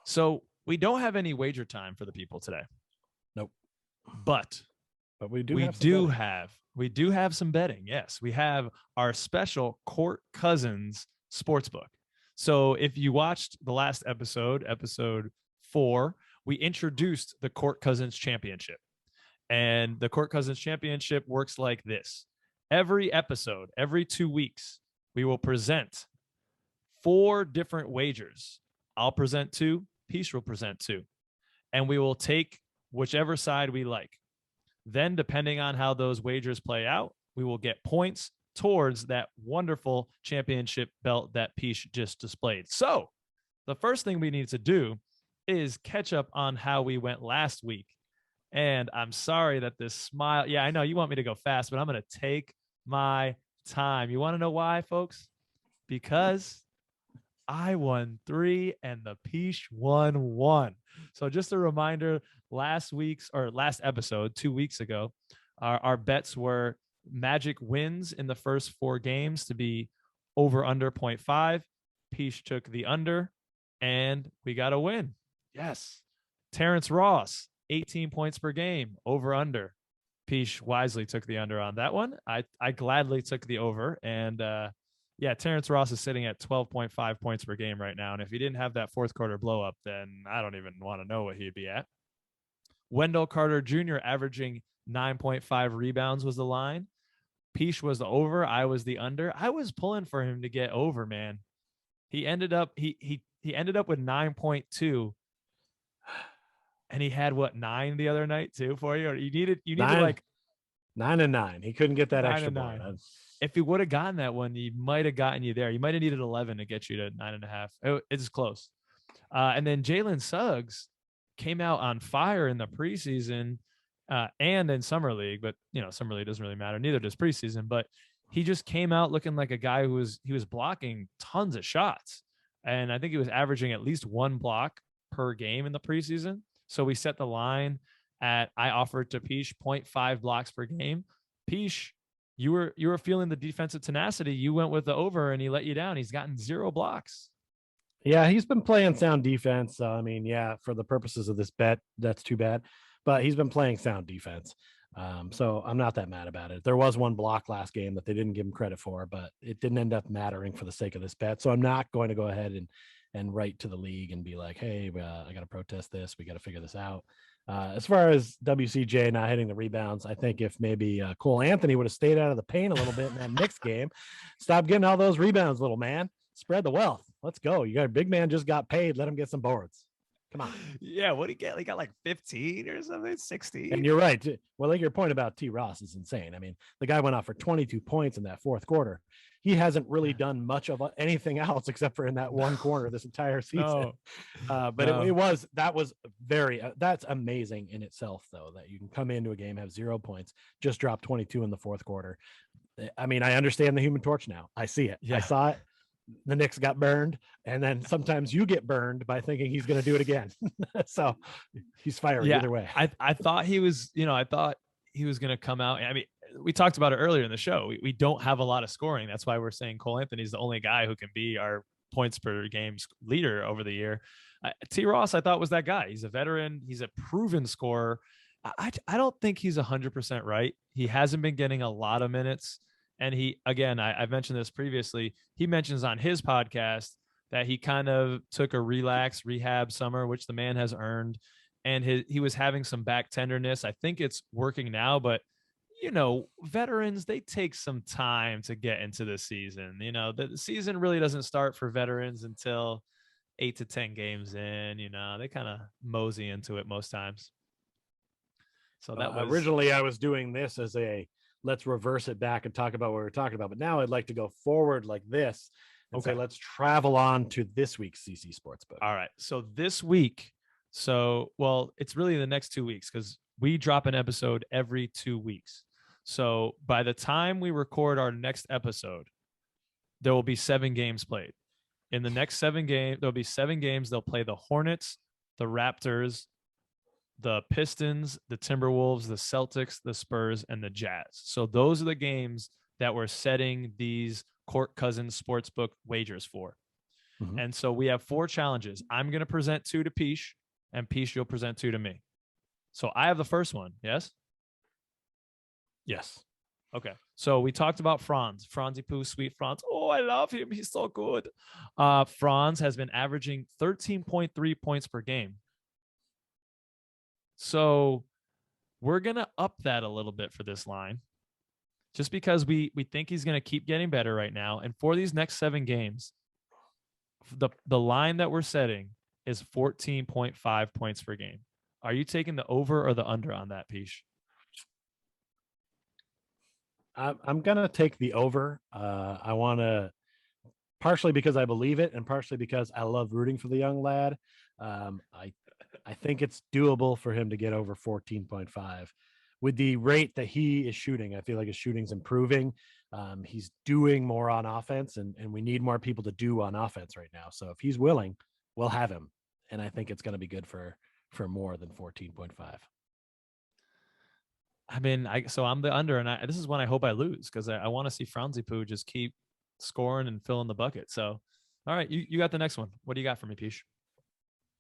So we don't have any wager time for the people today. Nope. But we do have some betting. Yes, we have our special Court Cousins Sportsbook. So if you watched the last episode 4, we introduced the Court Cousins Championship. And the Court Cousins Championship works like this. Every episode, every 2 weeks, we will present 4 different wagers. I'll present 2, Pich will present 2. And we will take whichever side we like. Then, depending on how those wagers play out, we will get points towards that wonderful championship belt that Pich just displayed. So the first thing we need to do is catch up on how we went last week. And I'm sorry that this smile. Yeah, I know you want me to go fast, but I'm going to take my time. You want to know why, folks? Because I won 3 and the Pich won 1. So just a reminder, last episode, 2 weeks ago, our bets were Magic wins in the first 4 games to be over under 0.5. Pich took the under and we got a win. Yes. Terrence Ross, 18 points per game, over under. Pich wisely took the under on that one. I gladly took the over. And Terrence Ross is sitting at 12.5 points per game right now. And if he didn't have that fourth quarter blow up, then I don't even want to know what he'd be at. Wendell Carter Jr. averaging 9.5 rebounds was the line. Pich was the over. I was the under. I was pulling for him to get over, man. He ended up he ended up with 9.2. And he had 9 the other night too for you? Or you needed 9 and 9. He couldn't get that extra point. If he would have gotten that one, he might have gotten you there. You might have needed 11 to get you to 9.5. It's close. And then Jalen Suggs came out on fire in the preseason and in summer league, but summer league doesn't really matter. Neither does preseason. But he just came out looking like a guy who was blocking tons of shots, and I think he was averaging at least 1 block per game in the preseason. So we set the line at, I offered to Pich 0.5 blocks per game. Pich, you were feeling the defensive tenacity. You went with the over and he let you down. He's gotten 0 blocks. Yeah, he's been playing sound defense. I mean, for the purposes of this bet, that's too bad. But he's been playing sound defense. So I'm not that mad about it. There was 1 block last game that they didn't give him credit for, but it didn't end up mattering for the sake of this bet. So I'm not going to go ahead and write to the league and be like, hey, I got to protest this. We got to figure this out. As far as WCJ not hitting the rebounds, I think if maybe Cole Anthony would have stayed out of the paint a little bit in that Knicks game, stop getting all those rebounds, little man. Spread the wealth. Let's go. You got a big man just got paid. Let him get some boards. Come on. Yeah, what did he get? He got like 15 or something, 16. And you're right. Well, like your point about T. Ross is insane. I mean, the guy went off for 22 points in that fourth quarter. He hasn't really done much of anything else except for in that one corner this entire season. That's amazing in itself, though, that you can come into a game, have 0 points, just drop 22 in the fourth quarter. I mean, I understand the Human Torch now. I see it. Yeah. I saw it. The Knicks got burned, and then sometimes you get burned by thinking he's going to do it again. So he's fiery either way. I thought he was, I thought he was going to come out. I mean, we talked about it earlier in the show. We don't have a lot of scoring. That's why we're saying Cole Anthony's the only guy who can be our points per game leader over the year. T. Ross, I thought, was that guy. He's a veteran. He's a proven scorer. I don't think he's 100% right. He hasn't been getting a lot of minutes. And he, again, I've mentioned this previously, he mentions on his podcast that he kind of took a rehab summer, which the man has earned. And he was having some back tenderness. I think it's working now, but veterans, they take some time to get into the season. The season really doesn't start for veterans until 8 to 10 games in. They kind of mosey into it most times. So that was originally I was doing this as let's reverse it back and talk about what we're talking about. But now I'd like to go forward like this and say, let's travel on to this week's CC Sportsbook. All right. So this week, it's really the next 2 weeks because we drop an episode every 2 weeks. So by the time we record our next episode, there will be 7 games played. In the next 7 games, there'll be 7 games. They'll play the Hornets, the Raptors, the Pistons, the Timberwolves, the Celtics, the Spurs, and the Jazz. So those are the games that we're setting these Court Cousins Sportsbook wagers for. Mhm. And so we have 4 challenges. I'm going to present 2 to Pish, and Pish, you'll present 2 to me. So I have the first one. Yes? Yes. Okay. So we talked about Franzi Poo, sweet Franz. Oh, I love him. He's so good. Franz has been averaging 13.3 points per game. So we're going to up that a little bit for this line, just because we think he's going to keep getting better right now. And for these next 7 games, the line that we're setting is 14.5 points per game. Are you taking the over or the under on that, Pish? I'm going to take the over. I want to, partially because I believe it and partially because I love rooting for the young lad. I think it's doable for him to get over 14.5 with the rate that he is shooting. I feel like his shooting's improving. He's doing more on offense, and we need more people to do on offense right now. So if he's willing, we'll have him. And I think it's going to be good for more than 14.5. I mean, so I'm the under, and this is when I hope I lose, because I want to see Franzi Poo just keep scoring and filling the bucket. So, all right, you got the next one. What do you got for me, Pish?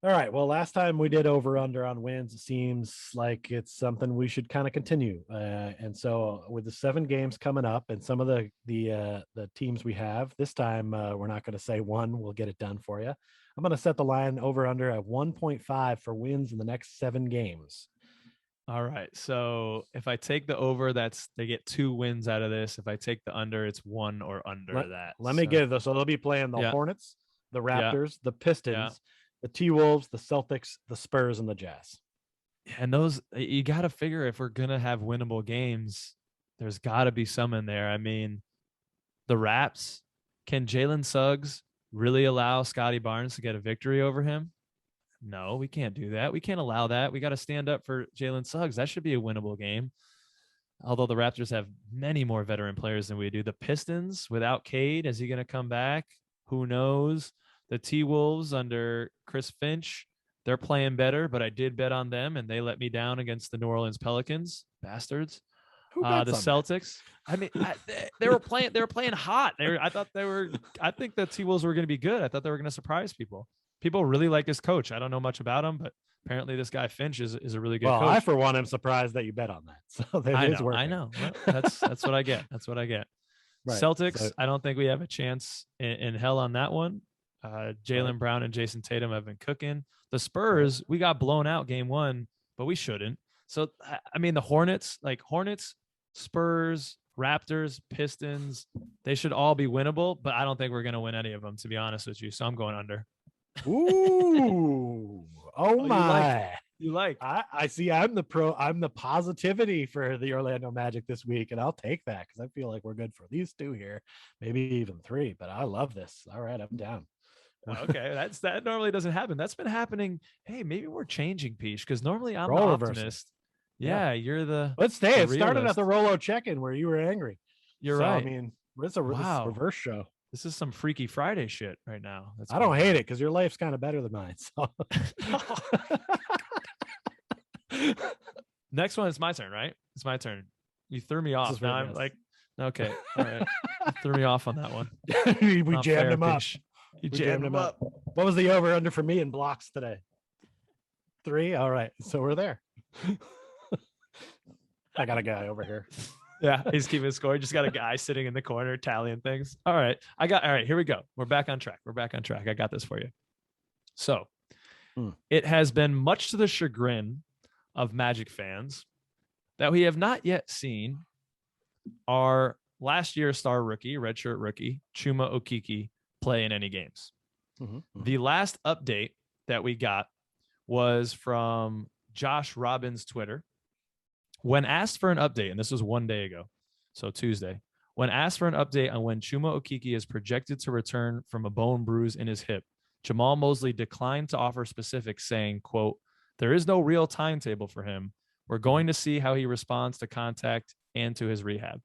All right. Well, last time we did over under on wins, it seems like it's something we should kind of continue. And so with the 7 games coming up and some of the teams we have this time, we're not going to say one. We'll get it done for you. I'm going to set the line over under at 1.5 for wins in the next 7 games. All right. So if I take the over, they get 2 wins out of this. If I take the under, it's 1 or under that. Let me give this. So they'll be playing the Hornets, the Raptors, the Pistons, the T-Wolves, the Celtics, the Spurs, and the Jazz. And those, you got to figure, if we're going to have winnable games, there's got to be some in there. I mean, the Raps, can Jalen Suggs really allow Scotty Barnes to get a victory over him? No, we can't do that. We can't allow that. We got to stand up for Jalen Suggs. That should be a winnable game. Although the Raptors have many more veteran players than we do. The Pistons, without Cade, is he going to come back? Who knows? The T-Wolves under Chris Finch, they're playing better, but I did bet on them, and they let me down against the New Orleans Pelicans. Bastards. The Celtics. I mean, they were playing hot. I think the T-Wolves were going to be good. I thought they were going to surprise people. People really like this coach. I don't know much about him, but apparently this guy Finch is a really good coach. I, for one, am surprised that you bet on that. So that is working. I know. Well, that's what I get. That's what I get. Right. Celtics, so, I don't think we have a chance in hell on that one. Jaylen Brown and Jason Tatum have been cooking. The Spurs, we got blown out game 1, but we shouldn't. So, I mean, the Hornets, Spurs, Raptors, Pistons, they should all be winnable, but I don't think we're going to win any of them, to be honest with you. So I'm going under. Ooh. Oh my. You like. I see. I'm the positivity for the Orlando Magic this week, and I'll take that because I feel like we're good for these 2 here, maybe even 3, but I love this. All right, I'm down. Okay, that normally doesn't happen. That's been happening. Hey, maybe we're changing, Pish, because normally I'm the optimist. Yeah, you're the. Let's stay. It started at the Rolo check-in where you were angry. You're right. I mean, it's a reverse show. This is some Freaky Friday shit right now. I don't hate it because your life's kind of better than mine. So. Next one is my turn, right? It's my turn. You threw me off. Now I'm like, okay, all right. You threw me off on that one. we jammed him up. You jammed him up. What was the over under for me in blocks today? 3. All right, so we're there. I got a guy over here. Yeah, he's keeping score. Just got a guy sitting in the corner tallying things. All right, here we go. We're back on track. I got this for you. So it has been much to the chagrin of Magic fans that we have not yet seen our last year's star rookie, redshirt rookie, Chuma Okeke, play in any games. Mm-hmm. The last update that we got was from Josh Robbins' Twitter. When asked for an update, and this was 1 day ago, so Tuesday, when asked for an update on when Chuma Okeke is projected to return from a bone bruise in his hip, Jamal Mosley declined to offer specifics, saying, quote, "There is no real timetable for him. We're going to see how he responds to contact and to his rehab."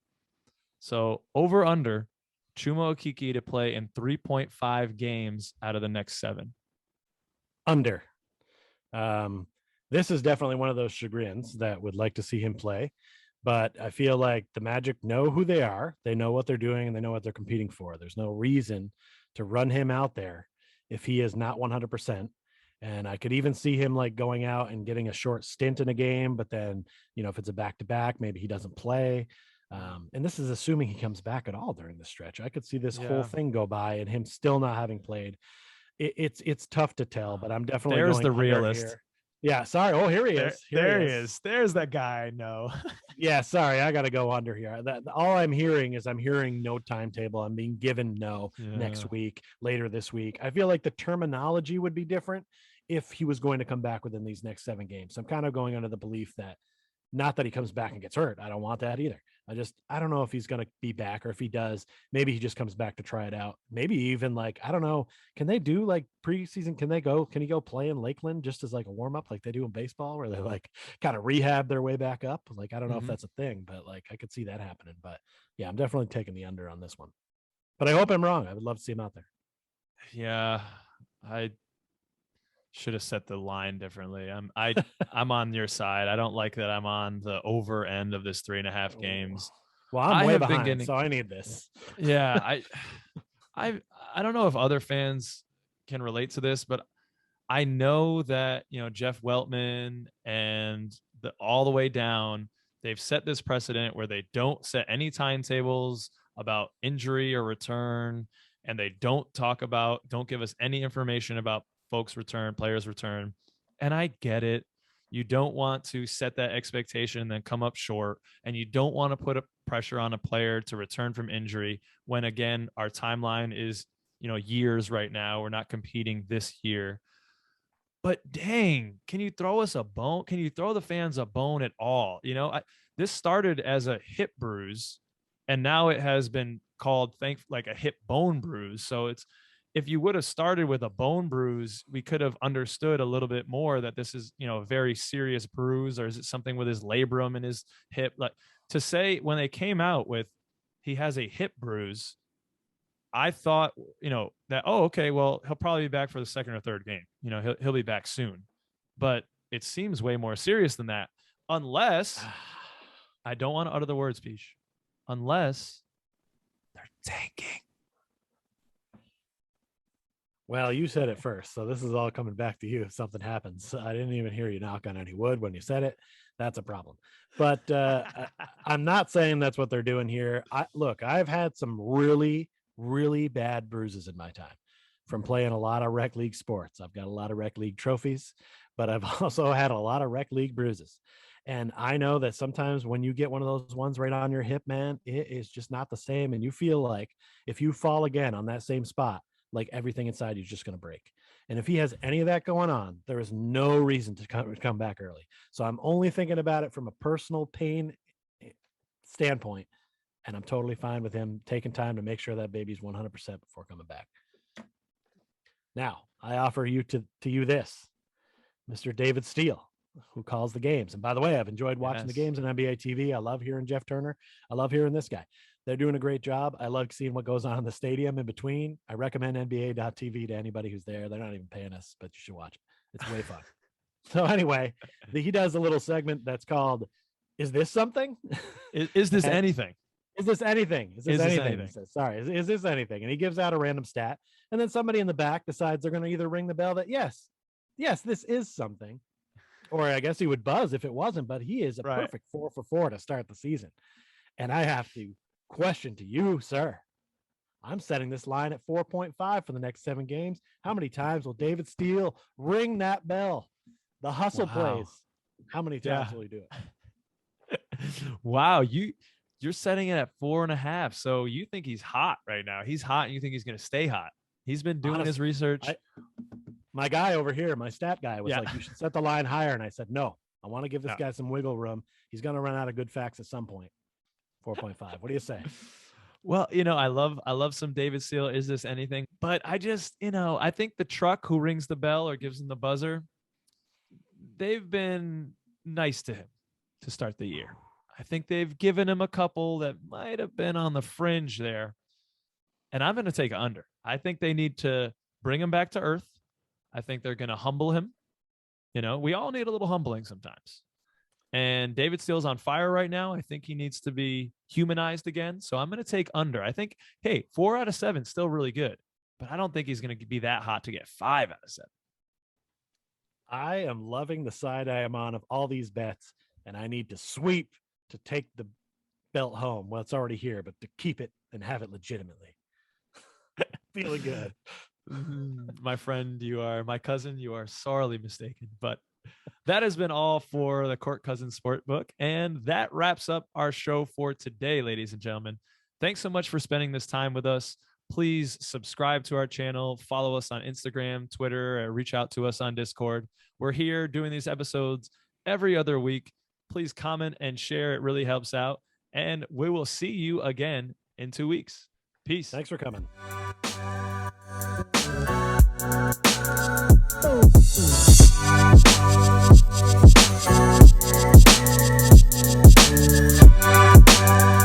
So over under Chuma Okeke to play in 3.5 games out of the next 7. Under. This is definitely one of those chagrins that would like to see him play, but I feel like the Magic know who they are. They know what they're doing and they know what they're competing for. There's no reason to run him out there if he is not 100%. And I could even see him like going out and getting a short stint in a game, but then, if it's a back-to-back, maybe he doesn't play. And this is assuming he comes back at all during the stretch. I could see this whole thing go by and him still not having played. It's tough to tell, but I'm definitely There's going the under realist. here. Yeah, sorry. Oh, here he is. There he is. There's that guy I know. Yeah, sorry, I got to go under here. All I'm hearing is I'm hearing no timetable. I'm being given next week, later this week. I feel like the terminology would be different if he was going to come back within these next 7 games. So I'm kind of going under the belief that not that he comes back and gets hurt. I don't want that either. I don't know if he's going to be back, or if he does, maybe he just comes back to try it out. Maybe even like, I don't know. Can they do like preseason? Can he go play in Lakeland just as like a warm up, like they do in baseball, where they like kind of rehab their way back up? Like, I don't know if that's a thing, but like I could see that happening. But yeah, I'm definitely taking the under on this one, but I hope I'm wrong. I would love to see him out there. Yeah. I should have set the line differently. I'm on your side. I don't like that I'm on the over end of this 3.5 games. Well, I'm way behind, so I need this. Yeah, I don't know if other fans can relate to this, but I know that Jeff Weltman and all the way down, they've set this precedent where they don't set any timetables about injury or return, and they don't give us any information about folks return, players return. And I get it. You don't want to set that expectation and then come up short, and you don't want to put a pressure on a player to return from injury when, again, our timeline is years right now. We're not competing this year. But dang, can you throw us a bone? Can you throw the fans a bone at all? This started as a hip bruise, and now it has been called like a hip bone bruise. So if you would have started with a bone bruise, we could have understood a little bit more that this is, a very serious bruise, or is it something with his labrum in his hip? Like, to say when they came out with he has a hip bruise, I thought, that, oh, okay, well, he'll probably be back for the second or third game. He'll be back soon. But it seems way more serious than that, unless I don't want to utter the words, Peach, unless they're tanking. Well, you said it first, so this is all coming back to you if something happens. I didn't even hear you knock on any wood when you said it. That's a problem. But I'm not saying that's what they're doing here. Look, I've had some really, really bad bruises in my time from playing a lot of rec league sports. I've got a lot of rec league trophies, but I've also had a lot of rec league bruises. And I know that sometimes when you get one of those ones right on your hip, man, it is just not the same. And you feel like if you fall again on that same spot, like everything inside you is just going to break. And if he has any of that going on, there is no reason to come back early. So I'm only thinking about it from a personal pain standpoint. And I'm totally fine with him taking time to make sure that baby's 100% before coming back. Now, I offer you to you this, Mr. David Steele, who calls the games. And by the way, I've enjoyed watching the games on NBA TV. I love hearing Jeff Turner. I love hearing this guy. They're doing a great job. I love seeing what goes on in the stadium in between. I recommend NBA.TV to anybody who's there. They're not even paying us, but you should watch it. It's way fun. So anyway, he does a little segment that's called, "Is this something? Is this anything? Is this anything? Is this anything?" Says, sorry, is this anything? And he gives out a random stat. And then somebody in the back decides they're going to either ring the bell that, yes, this is something. Or I guess he would buzz if it wasn't, but he is a perfect 4 for 4 to start the season. And I have to question to you, sir. I'm setting this line at 4.5 for the next 7 games. How many times will David Steele ring that bell? The hustle plays. How many times will he do it? Wow. You're setting it at 4.5. So you think he's hot right now. He's hot, and you think he's going to stay hot. He's been doing his research. My guy over here, my stat guy, was like, you should set the line higher. And I said, no, I want to give this guy some wiggle room. He's going to run out of good facts at some point. 4.5. What do you say? Well, I love some David Steele. Is this anything? But I just, I think the truck who rings the bell or gives him the buzzer, they've been nice to him to start the year. I think they've given him a couple that might have been on the fringe there. And I'm going to take under. I think they need to bring him back to earth. I think they're going to humble him. We all need a little humbling sometimes. And David Steele's on fire right now. I think he needs to be humanized again. So I'm going to take under. I think, hey, 4 out of 7, still really good. but I don't think he's going to be that hot to get 5 out of 7. I am loving the side I am on of all these bets, and I need to sweep to take the belt home. Well, it's already here, but to keep it and have it legitimately. Feeling good. My friend, my cousin, you are sorely mistaken. But that has been all for the Court Cousins Sportbook. And that wraps up our show for today, ladies and gentlemen. Thanks so much for spending this time with us. Please subscribe to our channel, follow us on Instagram, Twitter, or reach out to us on Discord. We're here doing these episodes every other week. Please comment and share. It really helps out. And we will see you again in 2 weeks. Peace. Thanks for coming.